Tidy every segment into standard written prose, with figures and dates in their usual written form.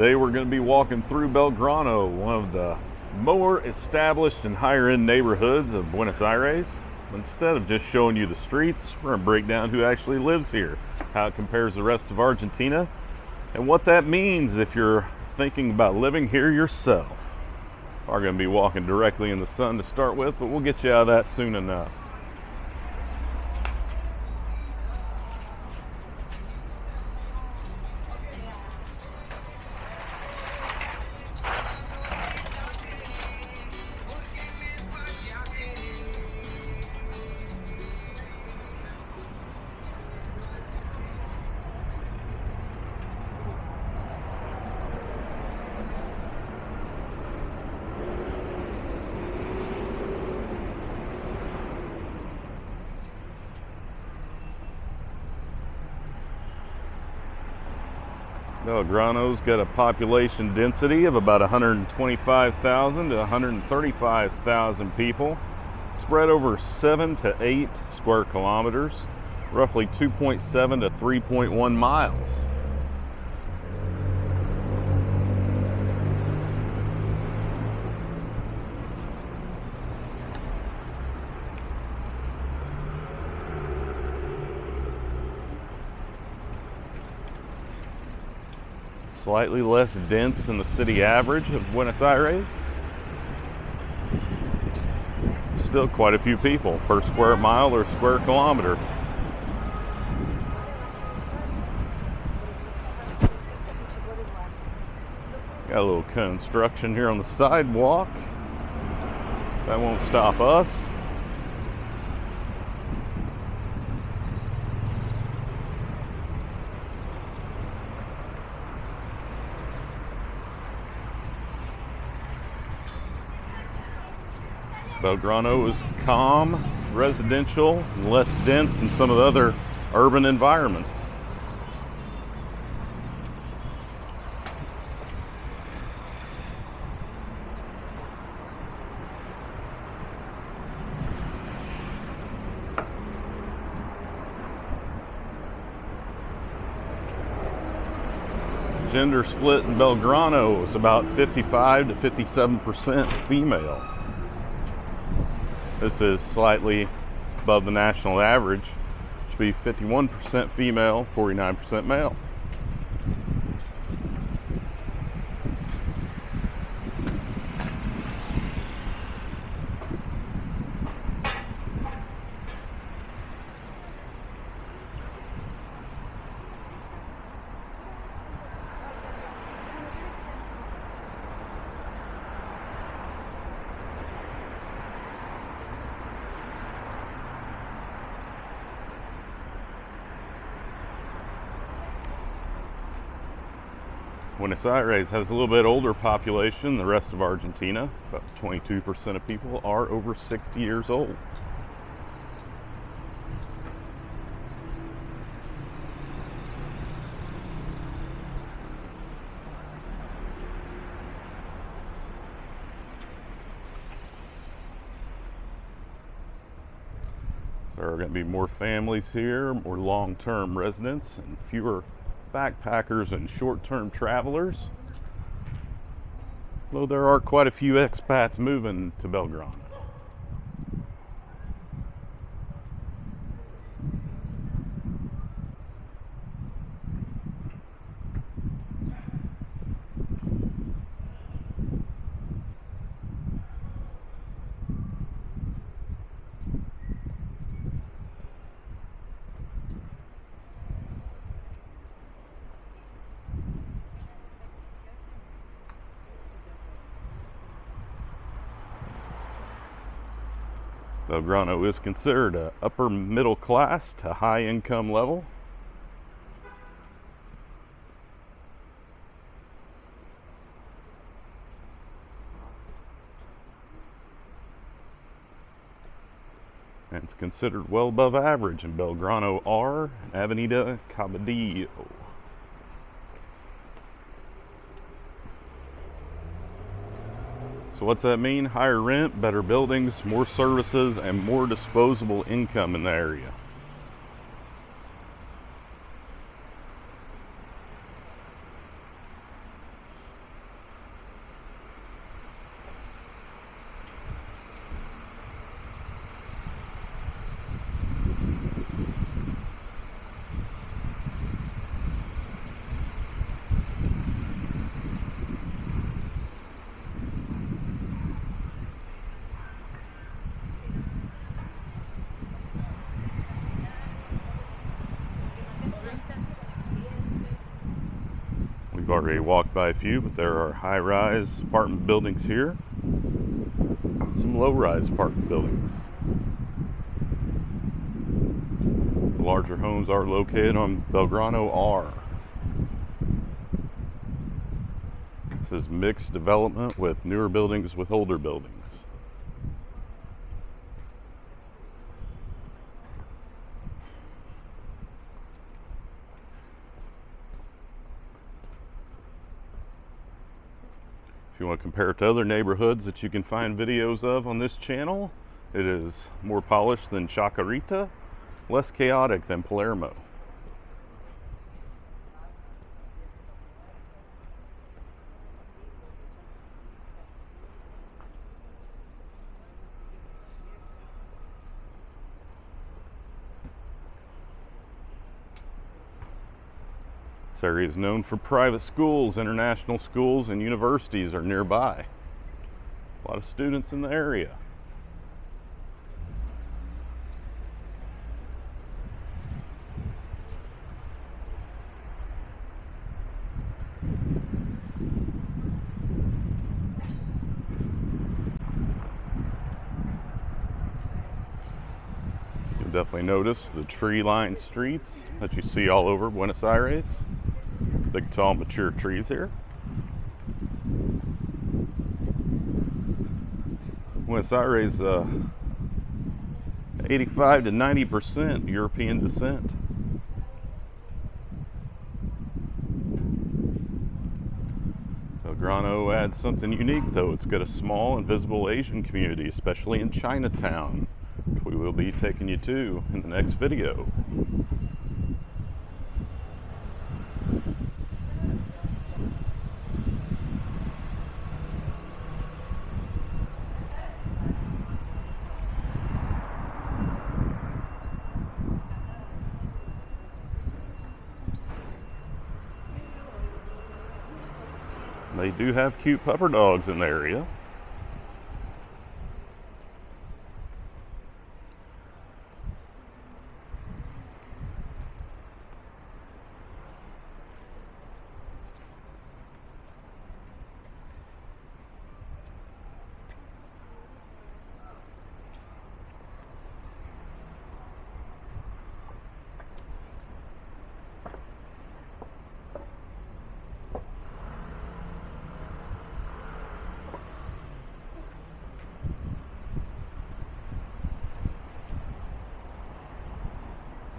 Today we're going to be walking through Belgrano, one of the more established and higher-end neighborhoods of Buenos Aires. Instead of just showing you the streets, we're going to break down who actually lives here, how it compares to the rest of Argentina, and what that means if you're thinking about living here yourself. We're going to be walking directly in the sun to start with, but we'll get you out of that soon enough. Belgrano's got a population density of about 125,000 to 135,000 people, spread over 7 to 8 square kilometers, roughly 2.7 to 3.1 miles. Slightly less dense than the city average of Buenos Aires. Still quite a few people per square mile or square kilometer. Got a little construction here on the sidewalk. That won't stop us. Belgrano is calm, residential, and less dense than some of the other urban environments. Gender split in Belgrano is about 55 to 57% female. This is slightly above the national average, which would be 51% female, 49% male. Buenos Aires has a little bit older population than the rest of Argentina. About 22% of people are over 60 years old. So there are going to be more families here, more long-term residents, and fewer backpackers and short-term travelers, though there are quite a few expats moving to Belgrano. Belgrano is considered an upper middle class to high income level. And it's considered well above average in Belgrano R, Avenida Cabedillo. So what's that mean? Higher rent, better buildings, more services, and more disposable income in the area. already walked by a few, but there are high-rise apartment buildings here. Some low-rise apartment buildings. The larger homes are located on Belgrano R. This is mixed development with newer buildings with older buildings. If you want to compare it to other neighborhoods that you can find videos of on this channel, it is more polished than Chacarita, less chaotic than Palermo. This area is known for private schools, international schools, and universities are nearby. A lot of students in the area. You'll definitely notice the tree-lined streets that you see all over Buenos Aires. Big, tall, mature trees here. Buenos Aires, 85 to 90% European descent. Belgrano adds something unique, though. It's got a small and visible Asian community, especially in Chinatown, which we will be taking you to in the next video. They do have cute pupper dogs in the area.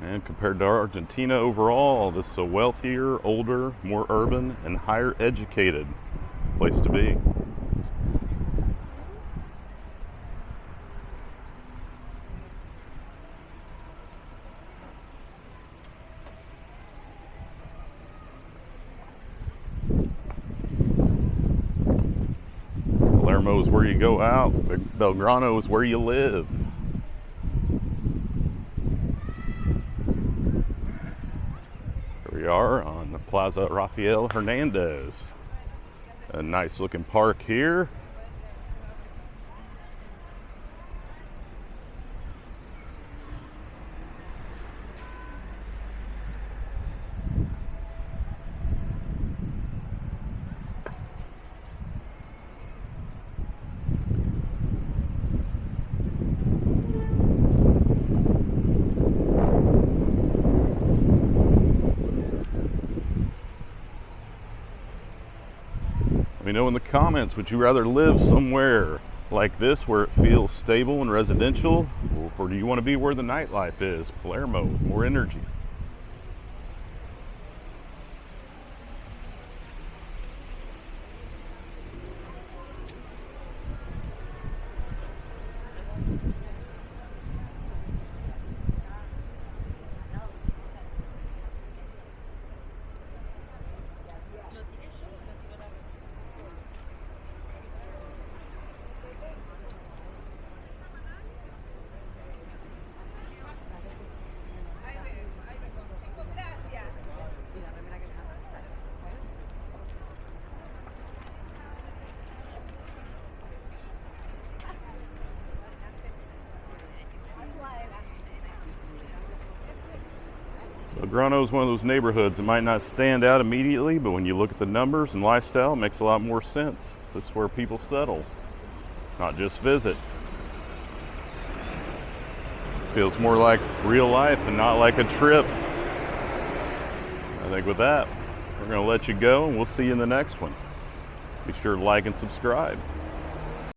And compared to Argentina overall, this is a wealthier, older, more urban, and higher educated place to be. Palermo is where you go out. Belgrano is where you live. We are on the Plaza Rafael Hernandez. A nice looking park here. Let me know in the comments, would you rather live somewhere like this where it feels stable and residential, or do you want to be where the nightlife is? Palermo, more energy. Belgrano is one of those neighborhoods that might not stand out immediately, but when you look at the numbers and lifestyle, it makes a lot more sense. This is where people settle, not just visit. Feels more like real life and not like a trip. I think with that, we're going to let you go, and we'll see you in the next one. Be sure to like and subscribe.